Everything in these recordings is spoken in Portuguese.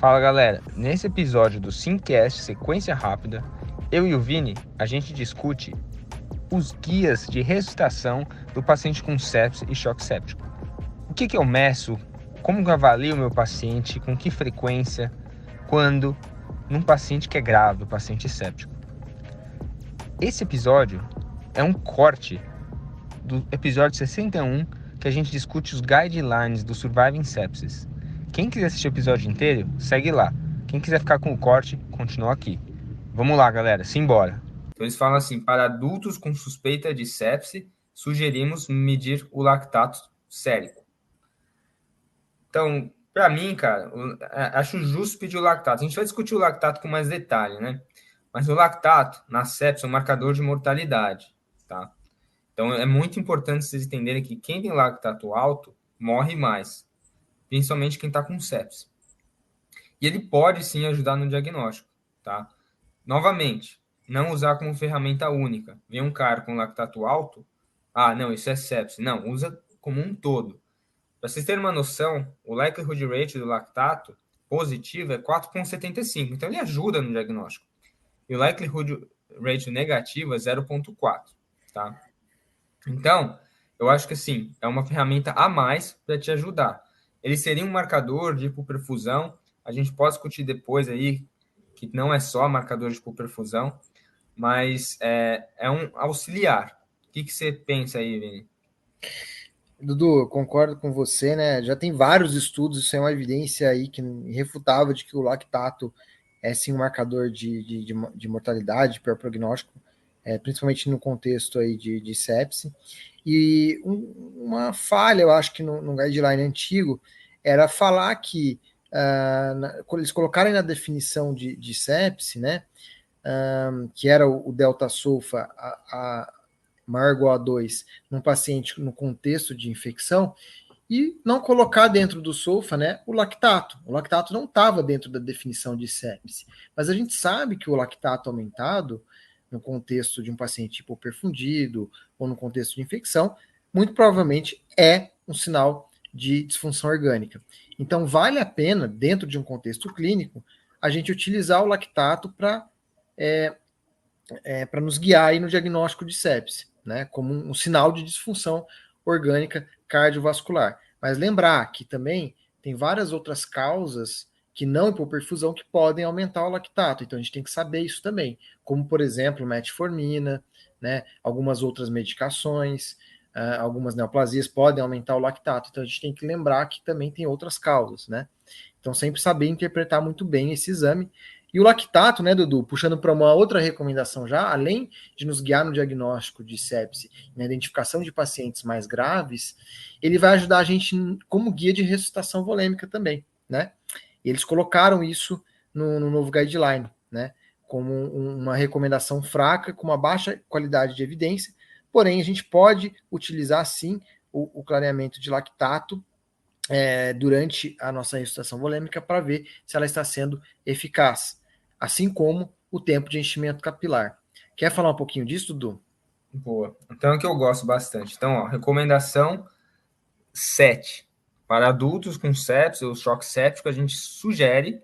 Fala galera, nesse episódio do Simcast Sequência Rápida, eu e o Vini, a gente discute os guias de ressuscitação do paciente com sepse e choque séptico. O que eu meço, como eu avalio o meu paciente, com que frequência, quando, num paciente que é grave, o paciente séptico. Esse episódio é um corte do episódio 61, que a gente discute os guidelines do Surviving Sepsis. Quem quiser assistir o episódio inteiro, segue lá. Quem quiser ficar com o corte, continua aqui. Vamos lá, galera, simbora. Então eles falam assim, para adultos com suspeita de sepse, sugerimos medir o lactato sérico. Então, para mim, cara, acho justo pedir o lactato. A gente vai discutir o lactato com mais detalhe, né? Mas o lactato, na sepse, é um marcador de mortalidade, tá? Então, é muito importante vocês entenderem que quem tem lactato alto morre mais, principalmente quem está com sepse. E ele pode, sim, ajudar no diagnóstico, tá? Novamente, não usar como ferramenta única. Vem um cara com lactato alto, não, isso é sepse. Não, usa como um todo. Para vocês terem uma noção, o likelihood rate do lactato positivo é 4,75. Então, ele ajuda no diagnóstico. E o likelihood rate negativo é 0,4, tá? Então, eu acho que assim, é uma ferramenta a mais para te ajudar. Ele seria um marcador de hipoperfusão. A gente pode discutir depois aí que não é só marcador de hipoperfusão, mas é um auxiliar. O que você pensa aí, Vini? Dudu, eu concordo com você, né? Já tem vários estudos, isso é uma evidência aí que irrefutável de que o lactato é sim um marcador de mortalidade, de pior prognóstico, principalmente no contexto aí de sepse. E uma falha, eu acho que no guideline antigo, era falar que, quando eles colocarem na definição de sepse, né, que era o delta sulfa, a maior ou igual a 2 num paciente no contexto de infecção, e não colocar dentro do sulfa, né, o lactato. O lactato não estava dentro da definição de sepse, mas a gente sabe que o lactato aumentado no contexto de um paciente hipoperfundido ou no contexto de infecção, muito provavelmente é um sinal de disfunção orgânica. Então, vale a pena, dentro de um contexto clínico, a gente utilizar o lactato para para nos guiar aí no diagnóstico de sepse, né, como um sinal de disfunção orgânica cardiovascular. Mas lembrar que também tem várias outras causas que não hipoperfusão que podem aumentar o lactato. Então a gente tem que saber isso também, como por exemplo metformina, né, algumas outras medicações, algumas neoplasias podem aumentar o lactato. Então a gente tem que lembrar que também tem outras causas, né? Então sempre saber interpretar muito bem esse exame. E o lactato, né, Dudu, puxando para uma outra recomendação já, além de nos guiar no diagnóstico de sepse, na identificação de pacientes mais graves, ele vai ajudar a gente como guia de ressuscitação volêmica também, né? E eles colocaram isso no novo guideline, né? Como uma recomendação fraca, com uma baixa qualidade de evidência, porém a gente pode utilizar sim o clareamento de lactato durante a nossa ressuscitação volêmica para ver se ela está sendo eficaz, assim como o tempo de enchimento capilar. Quer falar um pouquinho disso, Dudu? Boa. Então é que eu gosto bastante. Então, ó, recomendação 7. Para adultos com sepse ou choque séptico, a gente sugere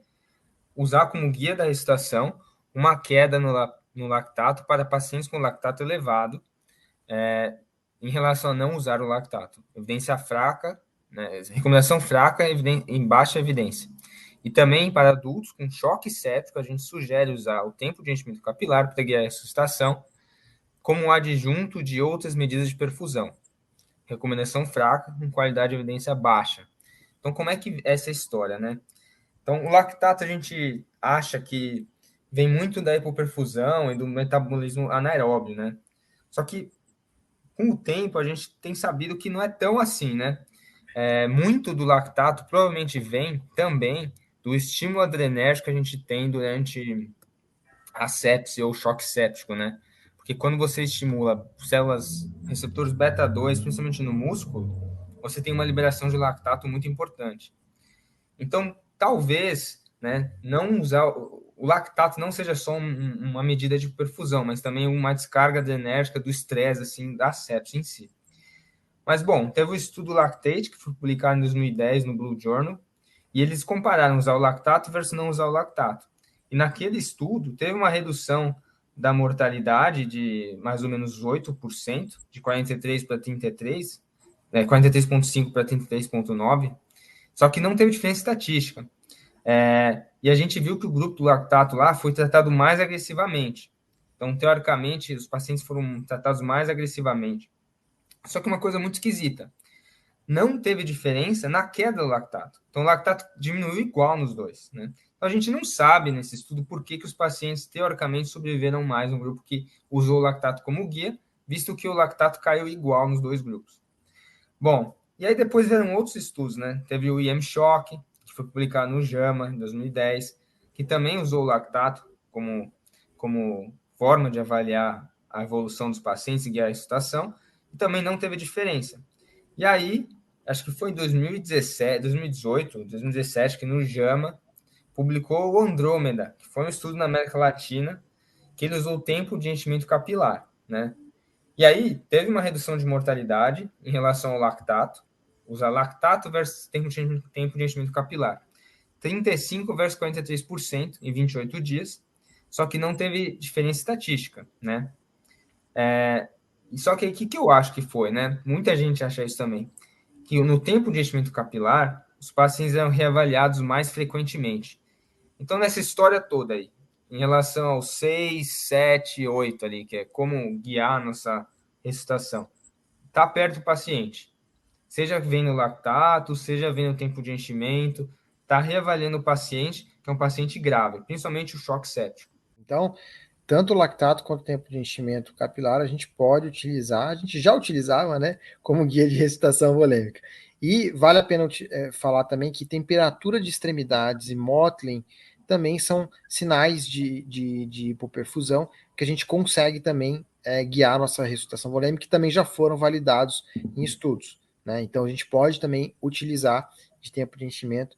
usar como guia da ressuscitação uma queda no lactato para pacientes com lactato elevado, em relação a não usar o lactato. Evidência fraca, né, recomendação fraca em baixa evidência. E também para adultos com choque séptico, a gente sugere usar o tempo de enchimento capilar para guiar a ressuscitação como um adjunto de outras medidas de perfusão. Recomendação fraca, com qualidade de evidência baixa. Então, como é que é essa história, né? Então, o lactato a gente acha que vem muito da hipoperfusão e do metabolismo anaeróbio, né? Só que, com o tempo, a gente tem sabido que não é tão assim, né? Muito do lactato provavelmente vem também do estímulo adrenérgico que a gente tem durante a sepse ou choque séptico, né? Porque quando você estimula células, receptores beta-2, principalmente no músculo, você tem uma liberação de lactato muito importante. Então, talvez, né, não usar o lactato não seja só uma medida de perfusão, mas também uma descarga adrenérgica do estresse, assim, da sepse em si. Mas, bom, teve o estudo Lactate, que foi publicado em 2010 no Blue Journal, E eles compararam usar o lactato versus não usar o lactato. E naquele estudo, teve uma redução da mortalidade de mais ou menos 8%, de 43 para 33, 43,5 para 33,9, só que não teve diferença estatística. E a gente viu que o grupo do lactato lá foi tratado mais agressivamente. Então, teoricamente, os pacientes foram tratados mais agressivamente. Só que uma coisa muito esquisita, não teve diferença na queda do lactato. Então, o lactato diminuiu igual nos dois, né? Então, a gente não sabe nesse estudo por que os pacientes, teoricamente, sobreviveram mais no grupo que usou o lactato como guia, visto que o lactato caiu igual nos dois grupos. Bom, e aí depois vieram outros estudos, né? Teve o IM-Shock, que foi publicado no JAMA, em 2010, que também usou o lactato como forma de avaliar a evolução dos pacientes e guiar a situação, e também não teve diferença. E aí, acho que foi em 2017, 2018, 2017, que no JAMA publicou o Andrômeda, que foi um estudo na América Latina, que ele usou o tempo de enchimento capilar, né? E aí, teve uma redução de mortalidade em relação ao lactato, usar lactato versus tempo de enchimento capilar. 35% versus 43% em 28 dias, só que não teve diferença estatística, né? Só que aí, o que eu acho que foi, né? Muita gente acha isso também, que no tempo de enchimento capilar, os pacientes eram reavaliados mais frequentemente. Então, nessa história toda aí, em relação aos 6, 7, 8 ali, que é como guiar a nossa ressuscitação, está perto do paciente. Seja vendo lactato, seja vendo o tempo de enchimento, está reavaliando o paciente, que é um paciente grave, principalmente o choque séptico. Então, tanto o lactato quanto o tempo de enchimento capilar a gente pode utilizar, a gente já utilizava, né, como guia de ressuscitação volêmica. E vale a pena falar também que temperatura de extremidades e Mottling também são sinais de hipoperfusão que a gente consegue também guiar a nossa ressuscitação volêmica, que também já foram validados em estudos, né? Então a gente pode também utilizar de tempo de enchimento,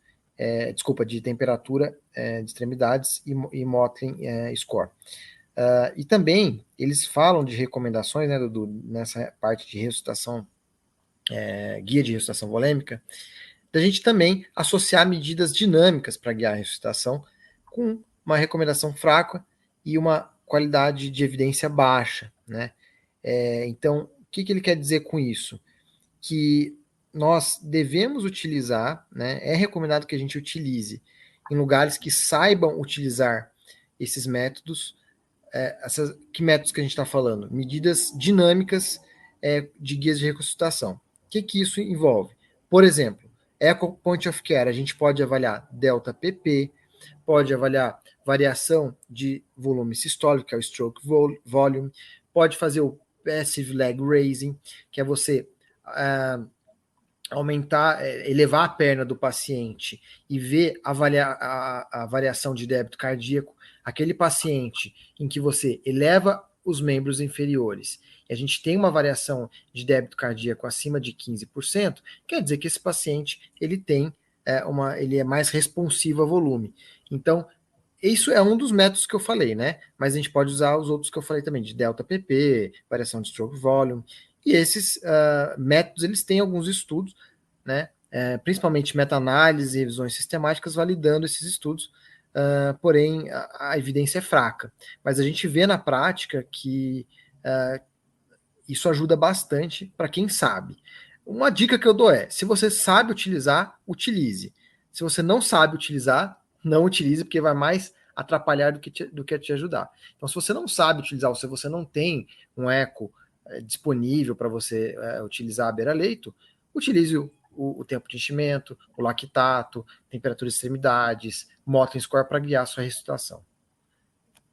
de temperatura de extremidades e Mottling score. E também eles falam de recomendações, né, Dudu, nessa parte de ressuscitação, guia de ressuscitação volêmica, da gente também associar medidas dinâmicas para guiar a ressuscitação com uma recomendação fraca e uma qualidade de evidência baixa, né? Então, o que ele quer dizer com isso? Que nós devemos utilizar, né? É recomendado que a gente utilize em lugares que saibam utilizar esses métodos. Que métodos que a gente está falando? Medidas dinâmicas de guias de ressuscitação. O que isso envolve? Por exemplo, Echo Point of Care, a gente pode avaliar delta PP, pode avaliar variação de volume sistólico, que é o stroke volume, pode fazer o passive leg raising, que é você aumentar, elevar a perna do paciente e ver a variação de débito cardíaco, aquele paciente em que você eleva os membros inferiores e a gente tem uma variação de débito cardíaco acima de 15%, quer dizer que esse paciente ele é mais responsivo a volume. Então, isso é um dos métodos que eu falei, né? Mas a gente pode usar os outros que eu falei também, de delta PP, variação de stroke volume. E esses métodos, eles têm alguns estudos, né? Principalmente meta-análise e revisões sistemáticas validando esses estudos, porém a evidência é fraca. Mas a gente vê na prática que isso ajuda bastante para quem sabe. Uma dica que eu dou se você sabe utilizar, utilize. Se você não sabe utilizar, não utilize, porque vai mais atrapalhar do que te ajudar. Então, se você não sabe utilizar, ou se você não tem um eco disponível para você utilizar a beira-leito, utilize o tempo de enchimento, o lactato, temperatura de extremidades, Mottling score para guiar a sua ressuscitação.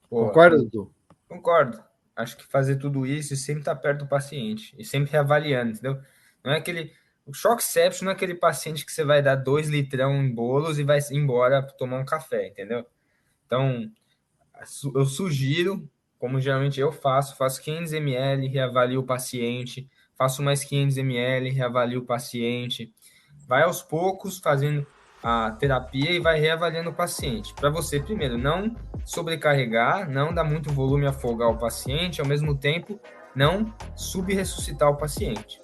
Concorda, Dudu? Concordo. Acho que fazer tudo isso e sempre estar perto do paciente e sempre reavaliando, entendeu? Não é aquele... O choque séptico não é aquele paciente que você vai dar 2 litrão em bolos e vai embora tomar um café, entendeu? Então, eu sugiro, como geralmente eu faço 500 ml, reavalio o paciente, faço mais 500 ml, reavalio o paciente. Vai aos poucos fazendo a terapia e vai reavaliando o paciente. Para você, primeiro, não sobrecarregar, não dar muito volume a afogar o paciente, ao mesmo tempo, não subressuscitar o paciente.